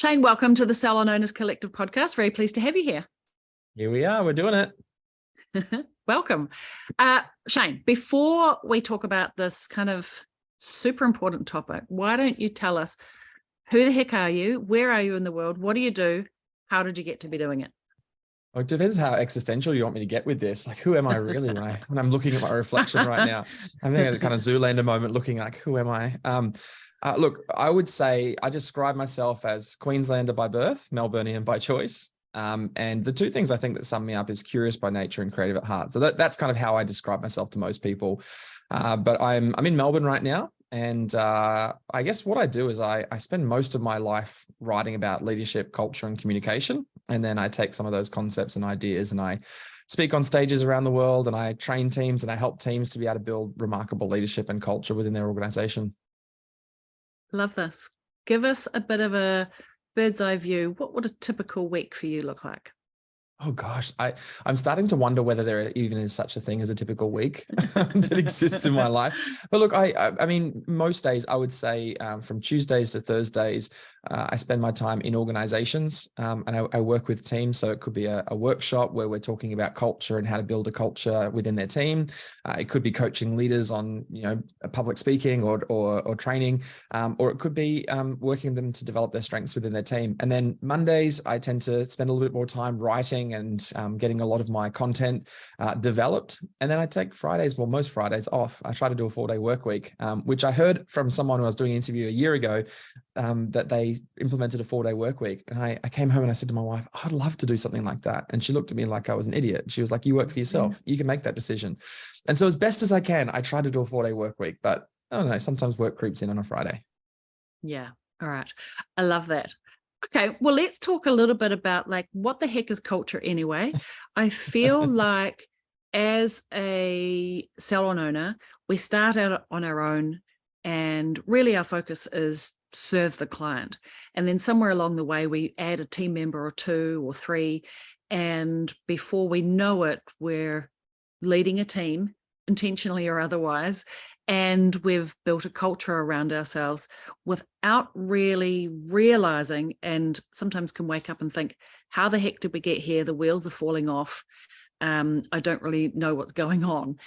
Shane, welcome to the Salon Owners Collective podcast. Very pleased to have you here. Here we are. We're doing it. Welcome. Shane, before we talk about this kind of super important topic, why don't you tell us who the heck are you? Where are you in the world? What do you do? How did you get to be doing it? Well, it depends how existential you want me to get with this. Like, who am I really when I'm looking at my reflection right now? I'm thinking the kind of Zoolander moment, looking like, who am I? Look, I would say I describe myself as Queenslander by birth, Melburnian by choice. And the two things I think that sum me up is curious by nature and creative at heart. So that's kind of how I describe myself to most people. But I'm in Melbourne right now. And I guess what I do is I spend most of my life writing about leadership, culture, and communication. And then I take some of those concepts and ideas and I speak on stages around the world, and I train teams and I help teams to be able to build remarkable leadership and culture within their organization. Love this. Give us a bit of a bird's eye view. What would a typical week for you look like? Oh gosh, I'm starting to wonder whether there even is such a thing as a typical week that exists in my life. But look, I mean, most days I would say from Tuesdays to Thursdays, I spend my time in organizations and I work with teams. So it could be a workshop where we're talking about culture and how to build a culture within their team. It could be coaching leaders on, public speaking or training, or it could be working with them to develop their strengths within their team. And then Mondays, I tend to spend a little bit more time writing and getting a lot of my content developed. And then I take Fridays, well, most Fridays off. I try to do a 4-day work week, which I heard from someone who I was doing an interview a year ago, that they implemented a 4-day work week. And I came home and I said to my wife, I'd love to do something like that. And she looked at me like I was an idiot. She was like, you work for yourself. You can make that decision. And so as best as I can, I try to do a 4-day work week, but I don't know, sometimes work creeps in on a Friday. Yeah. All right. I love that. Okay, well, let's talk a little bit about what the heck is culture anyway? I feel like as a salon owner, we start out on our own and really our focus is serve the client. And then somewhere along the way, we add a team member or 2 or 3. And before we know it, we're leading a team, intentionally or otherwise, and we've built a culture around ourselves without really realizing, and sometimes can wake up and think, how the heck did we get here? The wheels are falling off. I don't really know what's going on.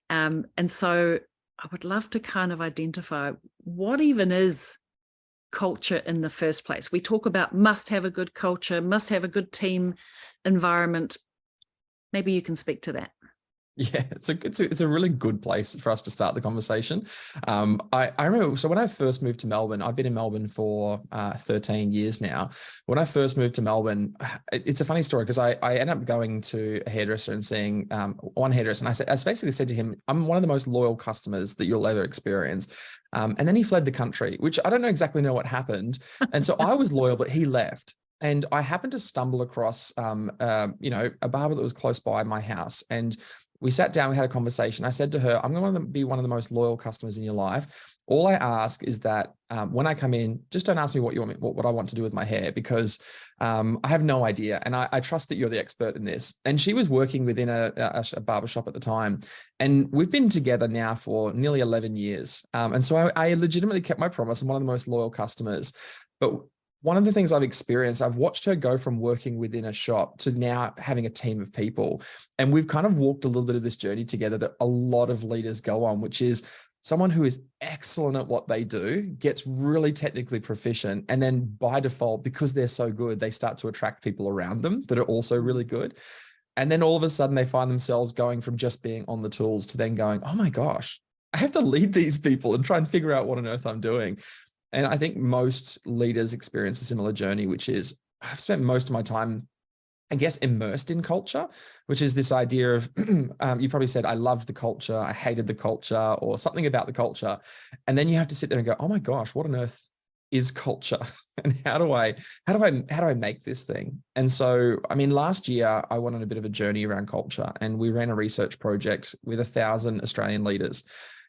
And so I would love to kind of identify what even is culture in the first place. We talk about must have a good culture, must have a good team environment. Maybe you can speak to that. Yeah, it's a really good place for us to start the conversation. I remember, so when I first moved to Melbourne, I've been in Melbourne for 13 years now. When I first moved to Melbourne, it's a funny story because I ended up going to a hairdresser and seeing one hairdresser, and I basically said to him, I'm one of the most loyal customers that you'll ever experience. And then he fled the country, which I don't exactly know what happened. And so I was loyal, but he left. And I happened to stumble across, a barber that was close by my house. And we sat down, we had a conversation. I said to her, I'm going to be one of the most loyal customers in your life. All I ask is that when I come in, just don't ask me what I want to do with my hair, because I have no idea. And I trust that you're the expert in this. And she was working within a barbershop at the time. And we've been together now for nearly 11 years. And so I legitimately kept my promise. I'm one of the most loyal customers. But one of the things I've experienced, I've watched her go from working within a shop to now having a team of people. And we've kind of walked a little bit of this journey together that a lot of leaders go on, which is someone who is excellent at what they do, gets really technically proficient. And then by default, because they're so good, they start to attract people around them that are also really good. And then all of a sudden they find themselves going from just being on the tools to then going, oh my gosh, I have to lead these people and try and figure out what on earth I'm doing. And I think most leaders experience a similar journey, which is I've spent most of my time, I guess, immersed in culture, which is this idea of, you probably said, I loved the culture, I hated the culture, or something about the culture. And then you have to sit there and go, oh my gosh, what on earth is culture? And how do I make this thing? And so, I mean, last year I went on a bit of a journey around culture, and we ran a research project with 1,000 Australian leaders.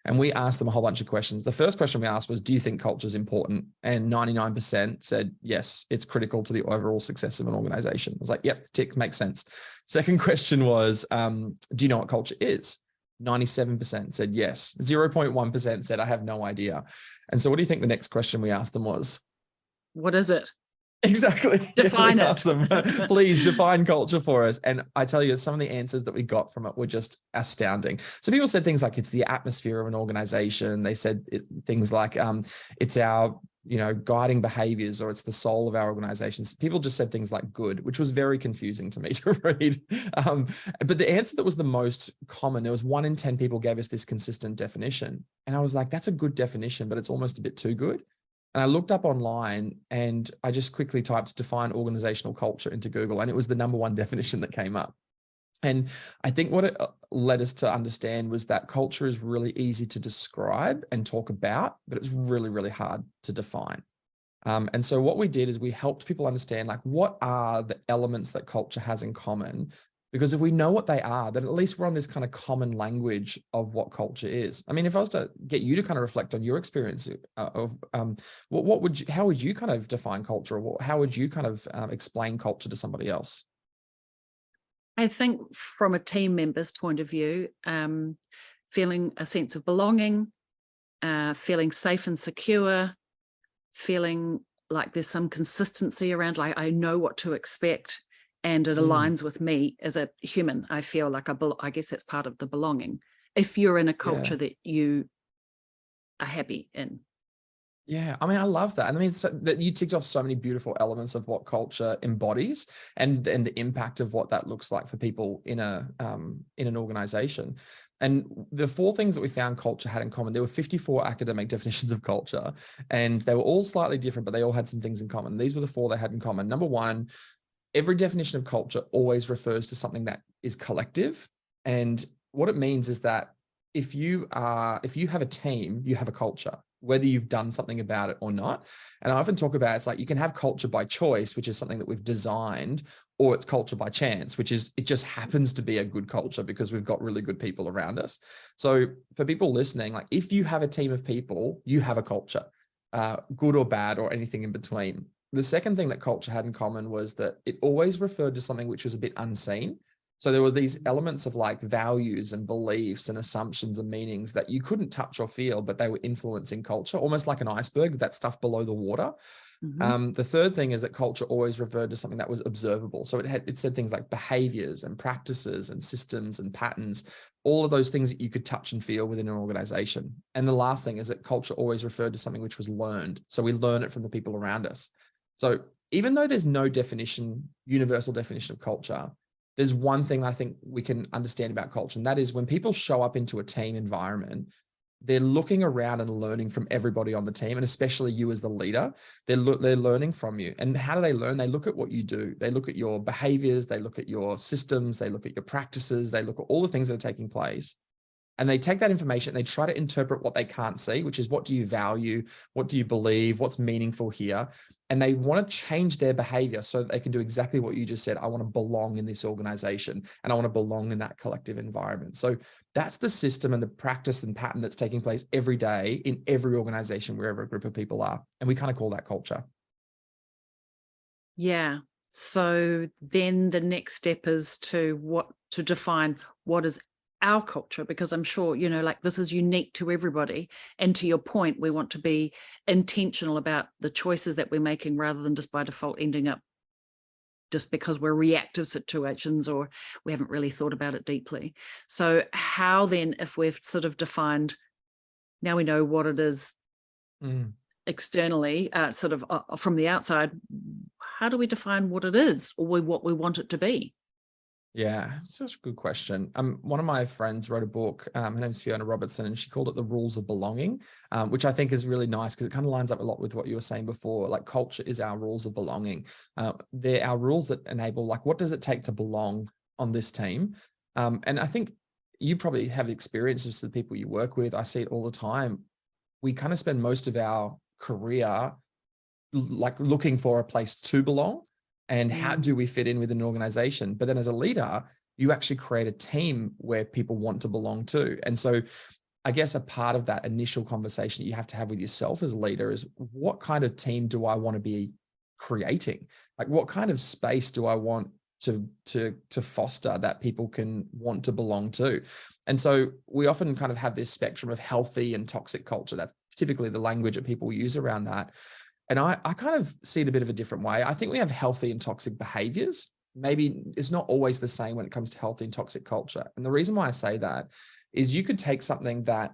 And we asked them a whole bunch of questions. The first question we asked was, do you think culture is important? And 99% said, yes, it's critical to the overall success of an organization. I was like, yep, tick, makes sense. Second question was, do you know what culture is? 97% said yes. 0.1% said, I have no idea. And so what do you think the next question we asked them was? What is it? Exactly. Define We it. asked them, please define culture for us. And I tell you, some of the answers that we got from it were just astounding. So people said things like it's the atmosphere of an organization. They said things like it's our guiding behaviors, or it's the soul of our organizations. People just said things like good, which was very confusing to me to read. But the answer that was the most common, there was 1 in 10 people gave us this consistent definition. And I was like, that's a good definition, but it's almost a bit too good. And I looked up online and I just quickly typed define organizational culture into Google, and it was the #1 definition that came up. And I think what it led us to understand was that culture is really easy to describe and talk about, but it's really, really hard to define. And so what we did is we helped people understand, like, what are the elements that culture has in common? Because if we know what they are, then at least we're on this kind of common language of what culture is. I mean, if I was to get you to kind of reflect on your experience of how would you kind of define culture, or how would you kind of explain culture to somebody else? I think from a team member's point of view, feeling a sense of belonging, feeling safe and secure, feeling like there's some consistency around, like I know what to expect and it aligns with me as a human. I feel like I guess that's part of the belonging. If you're in a culture Yeah. that you are happy in. Yeah, I mean, I love that. And I mean, so that you ticked off so many beautiful elements of what culture embodies, and the impact of what that looks like for people in an organization. And the 4 things that we found culture had in common, there were 54 academic definitions of culture, and they were all slightly different, but they all had some things in common. These were the 4 they had in common. #1, every definition of culture always refers to something that is collective. And what it means is that if you have a team, you have a culture, whether you've done something about it or not. And I often talk about, it's like you can have culture by choice, which is something that we've designed, or it's culture by chance, which is it just happens to be a good culture because we've got really good people around us. So for people listening, like, if you have a team of people, you have a culture, good or bad or anything in between. The second thing that culture had in common was that it always referred to something which was a bit unseen. So there were these elements of like values and beliefs and assumptions and meanings that you couldn't touch or feel, but they were influencing culture, almost like an iceberg, that stuff below the water. The third thing is that culture always referred to something that was observable. So it said things like behaviors and practices and systems and patterns, all of those things that you could touch and feel within an organization. And the last thing is that culture always referred to something which was learned. So we learn it from the people around us. So even though there's no universal definition of culture, there's one thing I think we can understand about culture, and that is when people show up into a team environment, they're looking around and learning from everybody on the team, and especially you as the leader. They're learning from you. And how do they learn? They look at what you do. They look at your behaviors. They look at your systems. They look at your practices. They look at all the things that are taking place. And they take that information and they try to interpret what they can't see, which is, what do you value? What do you believe? What's meaningful here? And they want to change their behavior so that they can do exactly what you just said. I want to belong in this organization, and I want to belong in that collective environment. So that's the system and the practice and pattern that's taking place every day in every organization, wherever a group of people are. And we kind of call that culture. Yeah. So then the next step is to define what is our culture, because I'm sure, like, this is unique to everybody. And to your point, we want to be intentional about the choices that we're making, rather than just by default ending up just because we're reactive situations or we haven't really thought about it deeply. So how then, if we've sort of defined, now we know what it is externally, from the outside, how do we define what it is, or what we want it to be? Yeah, such a good question. One of my friends wrote a book. Her name's Fiona Robertson, and she called it The Rules of Belonging, which I think is really nice because it kind of lines up a lot with what you were saying before. Like, culture is our rules of belonging. They're our rules that enable, like, what does it take to belong on this team? And I think you probably have experiences with the people you work with. I see it all the time. We kind of spend most of our career like looking for a place to belong. And how do we fit in with an organization? But then as a leader, you actually create a team where people want to belong to. And so I guess a part of that initial conversation that you have to have with yourself as a leader is, what kind of team do I want to be creating? Like, what kind of space do I want to foster that people can want to belong to? And so we often kind of have this spectrum of healthy and toxic culture. That's typically the language that people use around that. And I kind of see it a bit of a different way. I think we have healthy and toxic behaviors. Maybe it's not always the same when it comes to healthy and toxic culture. And the reason why I say that is you could take something that,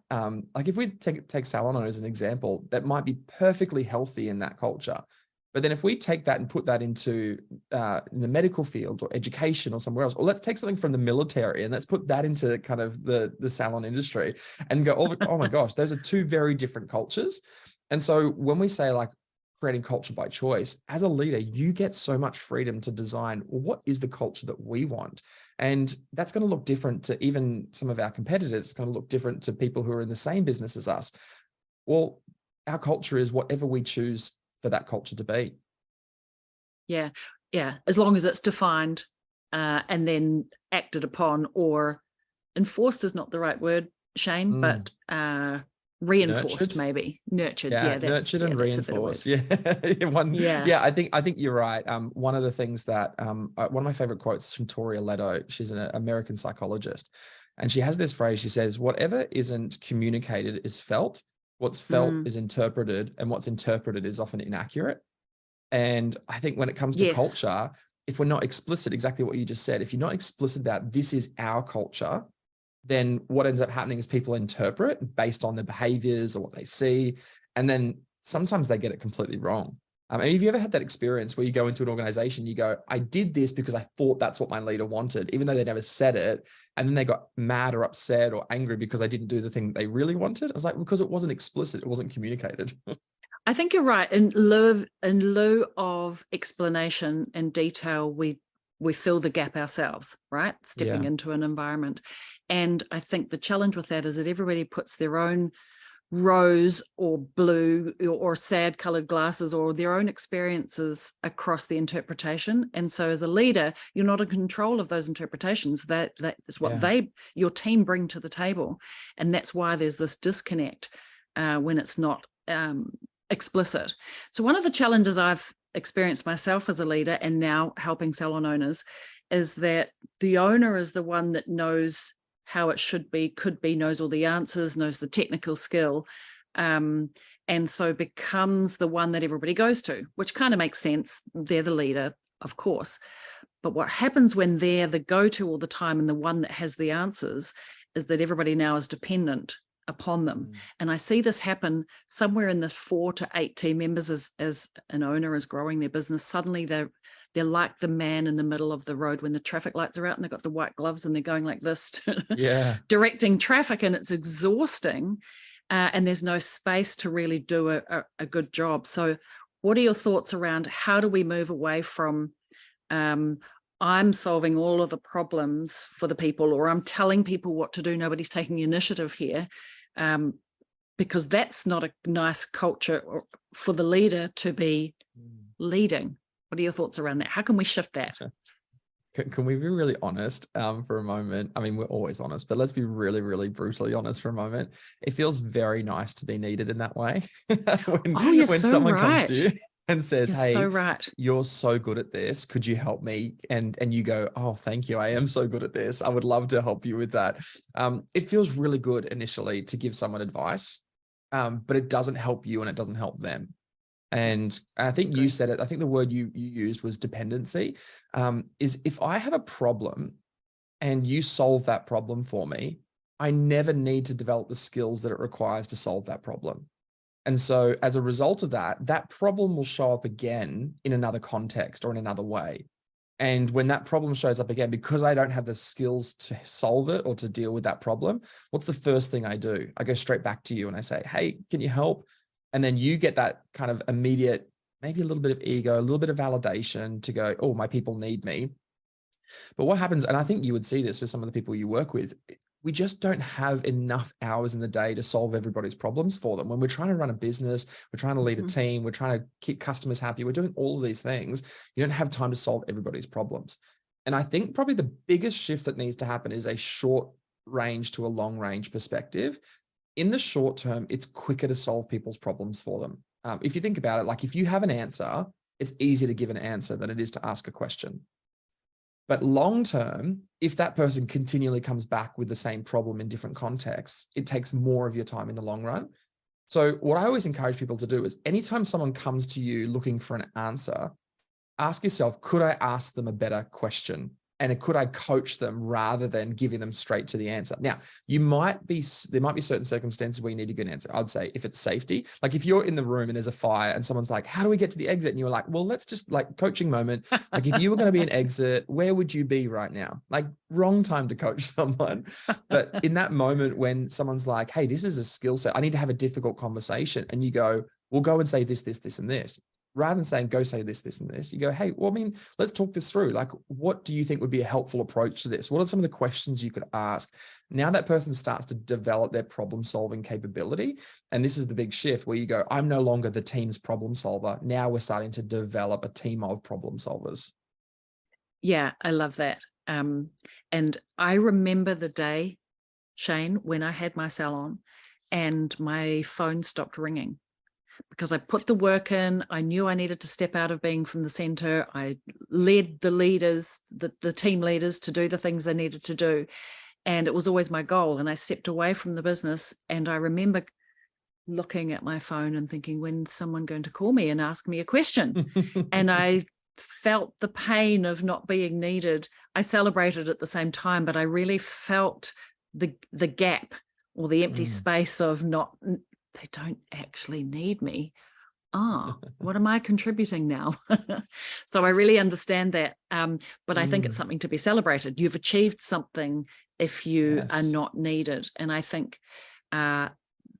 like if we take Salon Owners as an example, that might be perfectly healthy in that culture. But then if we take that and put that into in the medical field or education or somewhere else, or let's take something from the military and let's put that into kind of the salon industry and go, oh my gosh, those are two very different cultures. And so when we say like creating culture by choice, as a leader, you get so much freedom to design, well, what is the culture that we want? And that's going to look different to even some of our competitors. It's going to look different to people who are in the same business as us. Well, our culture is whatever we choose for that culture to be. Yeah. As long as it's defined and then acted upon, or enforced is not the right word, Shane, but reinforced, Nurtured. maybe nurtured. Yeah, nurtured and reinforced. Yeah. I think you're right. One of the things that one of my favorite quotes is from Toria Leto. She's an American psychologist, and she has this phrase. She says, "Whatever isn't communicated is felt. What's felt is interpreted, and what's interpreted is often inaccurate." And I think when it comes to culture, if we're not explicit, exactly what you just said, if you're not explicit about this is our culture, then what ends up happening is people interpret based on their behaviors or what they see. And then sometimes they get it completely wrong. And have you ever had that experience where you go into an organization, you go, I did this because I thought that's what my leader wanted, even though they never said it. And then they got mad or upset or angry because I didn't do the thing they really wanted. I was like, because it wasn't explicit, it wasn't communicated. I think you're right. In lieu of explanation and detail, we fill the gap ourselves, right? Stepping into an environment. And I think the challenge with that is that everybody puts their own rose or blue or sad colored glasses or their own experiences across the interpretation. And so as a leader, you're not in control of those interpretations. That is what your team bring to the table. And that's why there's this disconnect when it's not explicit. So one of the challenges I've experienced myself as a leader and now helping salon owners is that the owner is the one that knows how it should be, could be, knows all the answers, knows the technical skill, and so becomes the one that everybody goes to, which kind of makes sense. They're the leader, of course. But what happens when they're the go-to all the time and the one that has the answers is that everybody now is dependent upon them. And I see this happen somewhere in the 4 to 8 team members as an owner is growing their business. Suddenly they're like the man in the middle of the road when the traffic lights are out and they've got the white gloves and they're going like this, directing traffic, and it's exhausting. And there's no space to really do a good job. So what are your thoughts around how do we move away from I'm solving all of the problems for the people, or I'm telling people what to do, nobody's taking initiative here, because that's not a nice culture for the leader to be leading. What are your thoughts around that? How can we shift that? Can we be really honest for a moment? I mean, we're always honest, but let's be really, really brutally honest for a moment. It feels very nice to be needed in that way. when someone comes to you and says, hey, you're so good at this, could you help me? And you go, oh, thank you. I am so good at this. I would love to help you with that. It feels really good initially to give someone advice, but it doesn't help you and it doesn't help them. And I think you said it, I think the word you used was dependency, is if I have a problem and you solve that problem for me, I never need to develop the skills that it requires to solve that problem. And so as a result of that, that problem will show up again in another context or in another way. And when that problem shows up again, because I don't have the skills to solve it or to deal with that problem, what's the first thing I do? I go straight back to you and I say, hey, can you help? And then you get that kind of immediate, maybe a little bit of ego, a little bit of validation to go, oh, my people need me. But what happens, and I think you would see this with some of the people you work with, we just don't have enough hours in the day to solve everybody's problems for them. When we're trying to run a business, we're trying to lead a team, we're trying to keep customers happy, we're doing all of these things, you don't have time to solve everybody's problems. And I think probably the biggest shift that needs to happen is a short range to a long range perspective. In the short term, it's quicker to solve people's problems for them. If you think about it, like if you have an answer, it's easier to give an answer than it is to ask a question. But long term, if that person continually comes back with the same problem in different contexts, it takes more of your time in the long run. So what I always encourage people to do is anytime someone comes to you looking for an answer, ask yourself, could I ask them a better question? And could I coach them rather than giving them straight to the answer? Now, there might be certain circumstances where you need a good answer. I'd say if it's safety, like if you're in the room and there's a fire and someone's like, how do we get to the exit? And you're like, well, let's just like coaching moment. Like if you were going to be an exit, where would you be right now? Like wrong time to coach someone. But in that moment when someone's like, hey, this is a skill set, I need to have a difficult conversation. And you go, we'll go and say this, and this. Rather than saying, go say this, and this, you go, hey, well, I mean, let's talk this through. Like, what do you think would be a helpful approach to this? What are some of the questions you could ask? Now that person starts to develop their problem solving capability. And this is the big shift where you go, I'm no longer the team's problem solver. Now we're starting to develop a team of problem solvers. Yeah, I love that. And I remember the day, Shane, when I had my salon and my phone stopped ringing. Because I put the work in, I knew I needed to step out of being from the center. I led the leaders, the team leaders to do the things they needed to do. And it was always my goal. And I stepped away from the business. And I remember looking at my phone and thinking, when's someone going to call me and ask me a question? And I felt the pain of not being needed. I celebrated at the same time, but I really felt the gap or the empty space of not, they don't actually need me. What am I contributing now? So I really understand that. But I think it's something to be celebrated. You've achieved something if you are not needed. And I think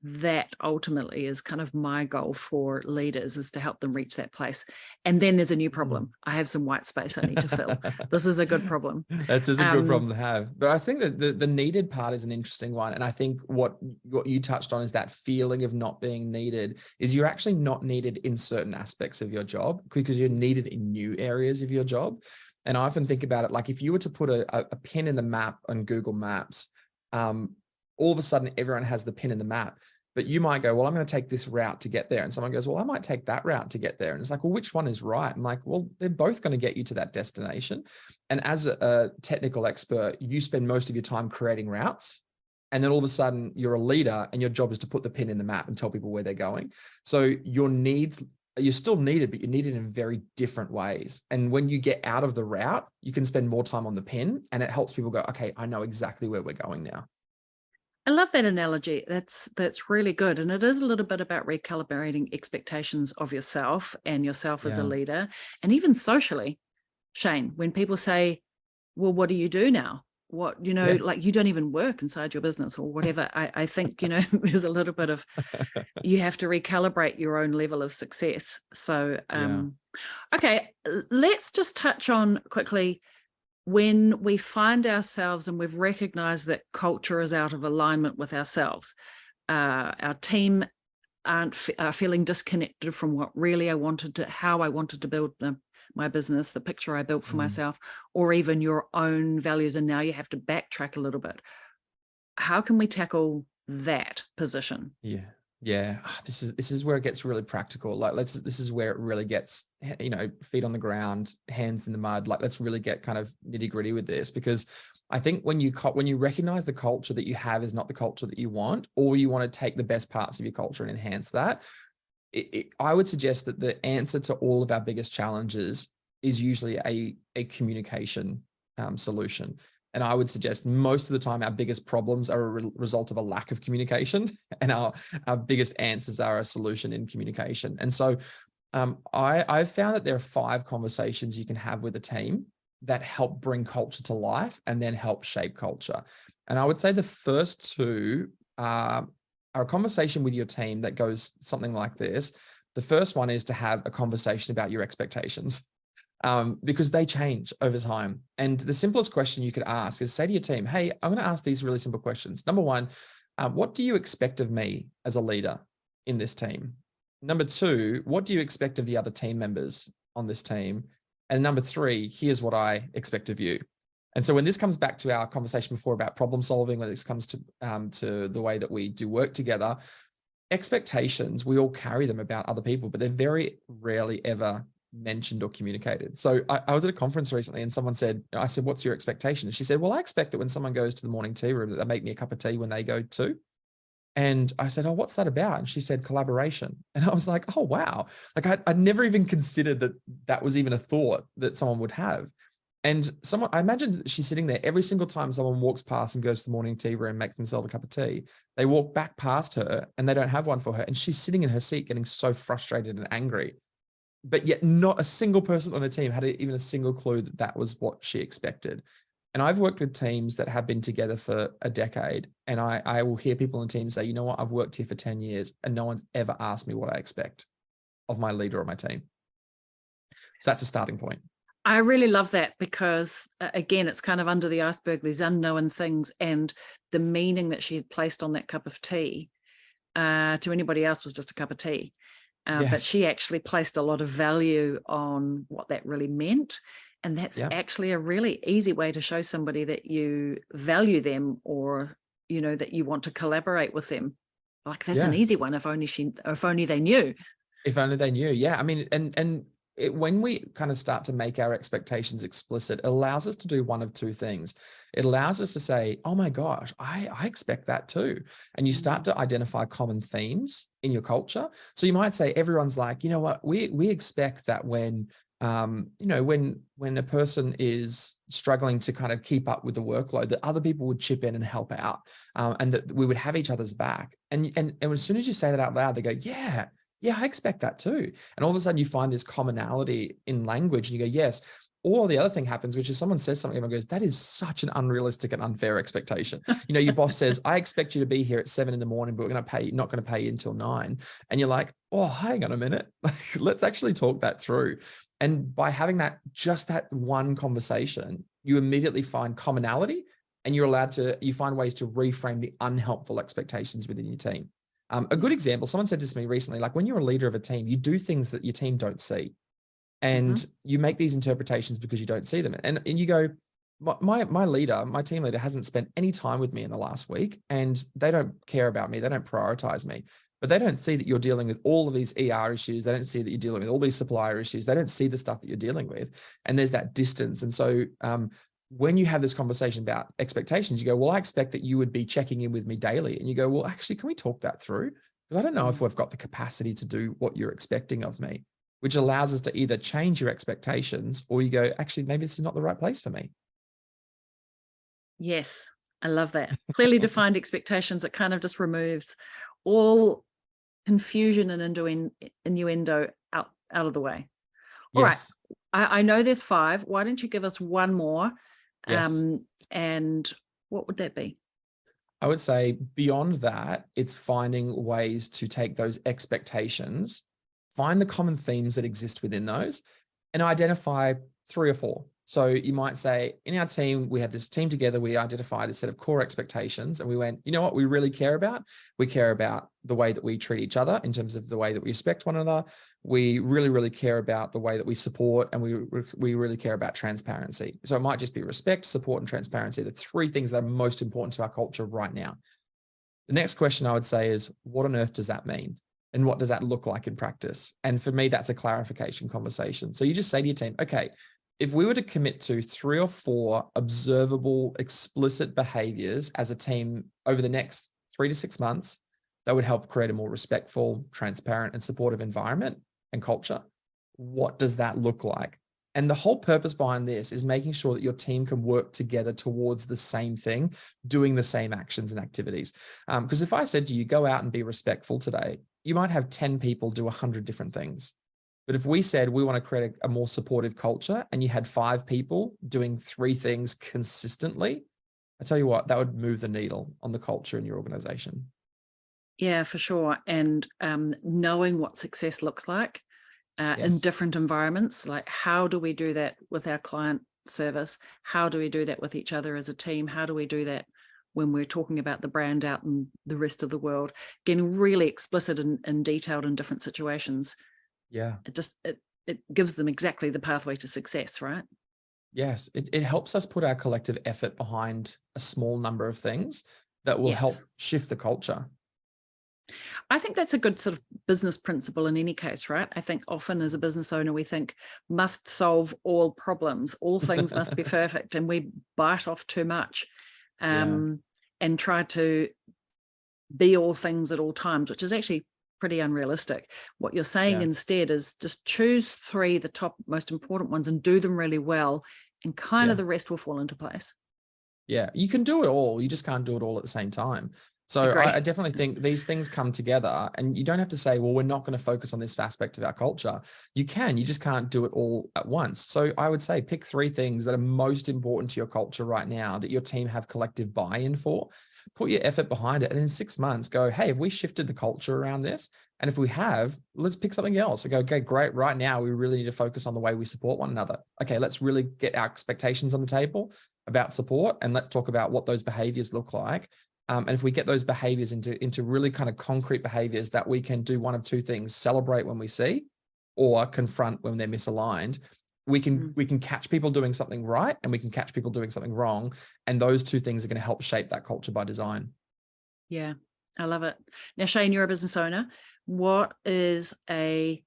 that ultimately is kind of my goal for leaders, is to help them reach that place. And then there's a new problem. I have some white space I need to fill. This is a good problem. That's a good problem to have. But I think that the needed part is an interesting one. And I think what you touched on is that feeling of not being needed is you're actually not needed in certain aspects of your job because you're needed in new areas of your job. And I often think about it like if you were to put a pin in the map on Google Maps, all of a sudden everyone has the pin in the map. But you might go, well, I'm going to take this route to get there. And someone goes, well, I might take that route to get there. And it's like, well, which one is right? I'm like, well, they're both going to get you to that destination. And as a technical expert, you spend most of your time creating routes. And then all of a sudden you're a leader and your job is to put the pin in the map and tell people where they're going. So your needs, you're still needed, but you're needed in very different ways. And when you get out of the route, you can spend more time on the pin and it helps people go, okay, I know exactly where we're going now. I love that analogy. That's really good. And it is a little bit about recalibrating expectations of yourself and yourself as a leader. And even socially, Shane, when people say, well, what do you do now? What, like you don't even work inside your business or whatever. I think, there's a little bit of, you have to recalibrate your own level of success. So, okay, let's just touch on quickly, when we find ourselves and we've recognized that culture is out of alignment with ourselves, our team are feeling disconnected from what really how I wanted to build my business, the picture I built for myself, or even your own values, and now you have to backtrack a little bit. How can we tackle that position? Yeah, this is where it gets really practical. Like this is where it really gets, feet on the ground, hands in the mud. Like let's really get kind of nitty gritty with this, because I think when you recognize the culture that you have is not the culture that you want, or you want to take the best parts of your culture and enhance that, I would suggest that the answer to all of our biggest challenges is usually a communication solution. And I would suggest most of the time our biggest problems are a result of a lack of communication, and our biggest answers are a solution in communication. And so I've found that there are 5 conversations you can have with a team that help bring culture to life and then help shape culture. And I would say the first 2 are a conversation with your team that goes something like this. The first one is to have a conversation about your expectations. Because they change over time. And the simplest question you could ask is say to your team, hey, I'm going to ask these really simple questions. Number 1, what do you expect of me as a leader in this team? Number 2, what do you expect of the other team members on this team? And number 3, here's what I expect of you. And so when this comes back to our conversation before about problem solving, when this comes to the way that we do work together, expectations, we all carry them about other people, but they're very rarely ever mentioned or communicated. So I was at a conference recently and I said, what's your expectation? And she said, well, I expect that when someone goes to the morning tea room, that they make me a cup of tea when they go too. And I said, oh, what's that about? And she said, collaboration. And I was like, oh, wow. Like I'd never even considered that that was even a thought that someone would have. And I imagine that she's sitting there every single time someone walks past and goes to the morning tea room, makes themselves a cup of tea. They walk back past her and they don't have one for her. And she's sitting in her seat getting so frustrated and angry. But yet not a single person on her team had even a single clue that that was what she expected. And I've worked with teams that have been together for a decade. And I will hear people in teams say, you know what, I've worked here for 10 years and no one's ever asked me what I expect of my leader or my team. So that's a starting point. I really love that because, again, it's kind of under the iceberg, these unknown things, and the meaning that she had placed on that cup of tea to anybody else was just a cup of tea. But Yes. she actually placed a lot of value on what that really meant. And that's actually a really easy way to show somebody that you value them, or, you know, that you want to collaborate with them. Like, that's an easy one. If only they knew. If only they knew. Yeah. I mean, when we kind of start to make our expectations explicit, it allows us to do one of two things. It allows us to say, oh my gosh, I expect that too. And you start to identify common themes in your culture. So you might say, everyone's like, you know what, we expect that when, you know, when a person is struggling to kind of keep up with the workload, that other people would chip in and help out, and that we would have each other's back. And as soon as you say that out loud, they go, yeah, I expect that too. And all of a sudden you find this commonality in language and you go, yes. Or the other thing happens, which is someone says something, everyone goes, that is such an unrealistic and unfair expectation. You know, your boss says, I expect you to be here at 7 a.m, but we're going to not going to pay you until 9. And you're like, oh, hang on a minute. Let's actually talk that through. And by having just that one conversation, you immediately find commonality, and you find ways to reframe the unhelpful expectations within your team. A good example, someone said this to me recently, like when you're a leader of a team, you do things that your team don't see. And you make these interpretations because you don't see them. And you go, my team leader hasn't spent any time with me in the last week, and they don't care about me. They don't prioritize me, but they don't see that you're dealing with all of these ER issues. They don't see that you're dealing with all these supplier issues. They don't see the stuff that you're dealing with. And there's that distance. And so, when you have this conversation about expectations, you go, well, I expect that you would be checking in with me daily. And you go, well, actually, can we talk that through? Because I don't know if we've got the capacity to do what you're expecting of me, which allows us to either change your expectations, or you go, actually, maybe this is not the right place for me. Yes, I love that. Clearly defined expectations. It kind of just removes all confusion and innuendo out of the way. All right. I know there's 5. Why don't you give us one more? Yes. And what would that be? I would say beyond that, it's finding ways to take those expectations, find the common themes that exist within those, and identify 3 or 4. So you might say, in our team, we had this team together, we identified a set of core expectations, and we went, you know what we really care about? We care about the way that we treat each other in terms of the way that we respect one another. We really, really care about the way that we support, and we really care about transparency. So it might just be respect, support, and transparency, the 3 things that are most important to our culture right now. The next question I would say is, what on earth does that mean? And what does that look like in practice? And for me, that's a clarification conversation. So you just say to your team, okay, if we were to commit to 3 or 4 observable, explicit behaviors as a team over the next 3 to 6 months, that would help create a more respectful, transparent, and supportive environment and culture, what does that look like? And the whole purpose behind this is making sure that your team can work together towards the same thing, doing the same actions and activities. Because if I said to you, go out and be respectful today, you might have 10 people do 100 different things. But if we said we want to create a more supportive culture, and you had 5 people doing 3 things consistently, I tell you what, that would move the needle on the culture in your organization. Yeah, for sure. And knowing what success looks like in different environments, like how do we do that with our client service? How do we do that with each other as a team? How do we do that when we're talking about the brand out in the rest of the world? Getting really explicit and detailed in different situations. Yeah. It gives them exactly the pathway to success, right? Yes. It helps us put our collective effort behind a small number of things that will help shift the culture. I think that's a good sort of business principle in any case, right? I think often as a business owner, we think must solve all problems, all things must be perfect, and we bite off too much and try to be all things at all times, which is actually pretty unrealistic. What you're saying Yeah. instead is just choose 3, the top most important ones, and do them really well, and kind of Yeah. the rest will fall into place. Yeah, you can do it all. You just can't do it all at the same time. So Agree. I definitely think these things come together, and you don't have to say, well, we're not going to focus on this aspect of our culture. You can, you just can't do it all at once. So I would say pick 3 things that are most important to your culture right now that your team have collective buy-in for. Put your effort behind it. And in 6 months, go, hey, have we shifted the culture around this? And if we have, let's pick something else. I go, okay, great. Right now, we really need to focus on the way we support one another. Okay, let's really get our expectations on the table about support, and let's talk about what those behaviors look like. And if we get those behaviors into really kind of concrete behaviors that we can do one of 2 things: celebrate when we see, or confront when they're misaligned, we can catch people doing something right, and we can catch people doing something wrong. And those 2 things are going to help shape that culture by design. Yeah, I love it. Now, Shane, you're a business owner. What is a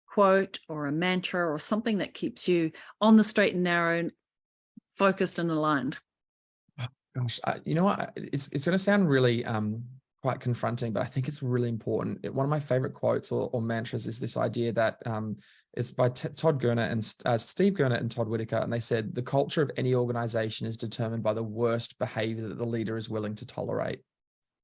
quote or a mantra or something that keeps you on the straight and narrow, focused and aligned? Gosh, you know what? It's going to sound really quite confronting, but I think it's really important. One of my favorite quotes or mantras is this idea that it's by Todd Gurnett and Steve Gurnett and Todd Whitaker, and they said the culture of any organization is determined by the worst behavior that the leader is willing to tolerate.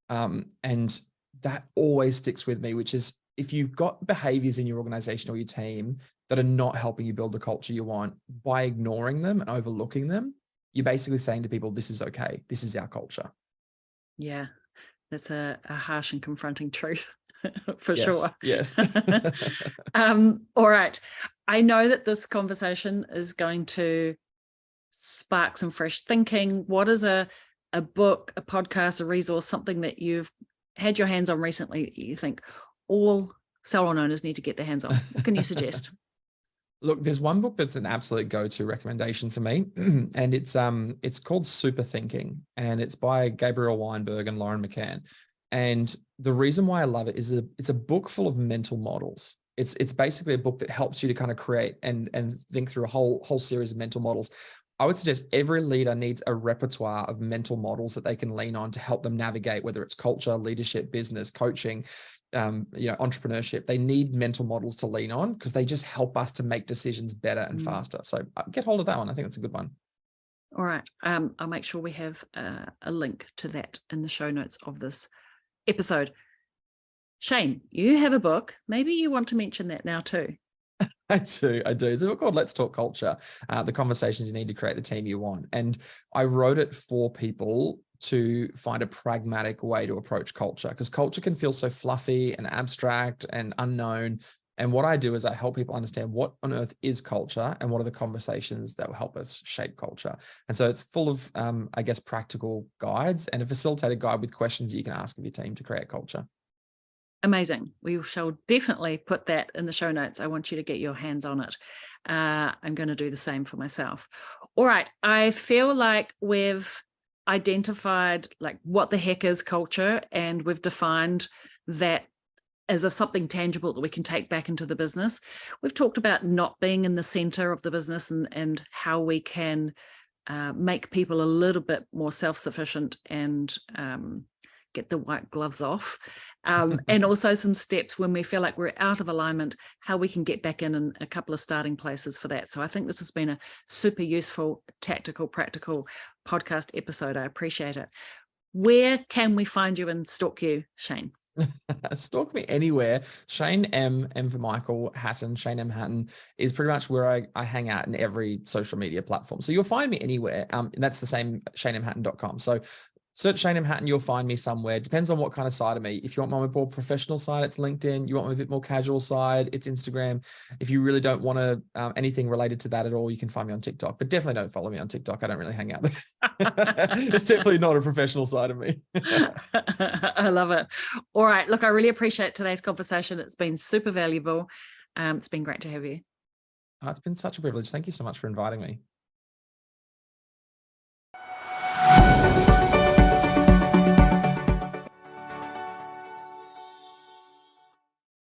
And that always sticks with me, which is, if you've got behaviors in your organization or your team that are not helping you build the culture you want, by ignoring them and overlooking them, you're basically saying to people, this is okay. This is our culture. Yeah, that's a harsh and confronting truth for Yes, sure. yes. All right. I know that this conversation is going to spark some fresh thinking. What is a book, a podcast, a resource, something that you've had your hands on recently that you think all salon owners need to get their hands on? What can you suggest? Look, there's one book that's an absolute go-to recommendation for me, and it's called Super Thinking, and it's by Gabriel Weinberg and Lauren McCann. And the reason why I love it is it's a book full of mental models. It's basically a book that helps you to kind of create and think through a whole series of mental models. I would suggest every leader needs a repertoire of mental models that they can lean on to help them navigate, whether it's culture, leadership, business, coaching, entrepreneurship. They need mental models to lean on because they just help us to make decisions better and faster. So get hold of that one. I think that's a good one. All right. I'll make sure we have a link to that in the show notes of this episode. Shane, you have a book. Maybe you want to mention that now too. I do. It's a book called Let's Talk Culture, the conversations you need to create the team you want. And I wrote it for people to find a pragmatic way to approach culture, because culture can feel so fluffy and abstract and unknown. And what I do is I help people understand what on earth is culture and what are the conversations that will help us shape culture. And so it's full of, I guess, practical guides and a facilitated guide with questions that you can ask of your team to create culture. Amazing. We shall definitely put that in the show notes. I want you to get your hands on it. I'm going to do the same for myself. All right. I feel like we've identified like what the heck is culture, and we've defined that as something tangible that we can take back into the business. We've talked about not being in the center of the business and how we can make people a little bit more self-sufficient and get the white gloves off. And also some steps when we feel like we're out of alignment, how we can get back in a couple of starting places for that. So I think this has been a super useful, tactical, practical podcast episode. I appreciate it. Where can we find you and stalk you, Shane? Stalk me anywhere. Shane M for Michael Haddon. Shane M Haddon is pretty much where I hang out in every social media platform. So you'll find me anywhere. And that's the same, shanemhaddon.com. So search Shane M Haddon, you'll find me somewhere. Depends on what kind of side of me. If you want my more professional side, it's LinkedIn. You want my a bit more casual side, it's Instagram. If you really don't want to anything related to that at all, you can find me on TikTok. But definitely don't follow me on TikTok. I don't really hang out there. It's definitely not a professional side of me. I love it. All right. Look, I really appreciate today's conversation. It's been super valuable. It's been great to have you. It's been such a privilege. Thank you so much for inviting me.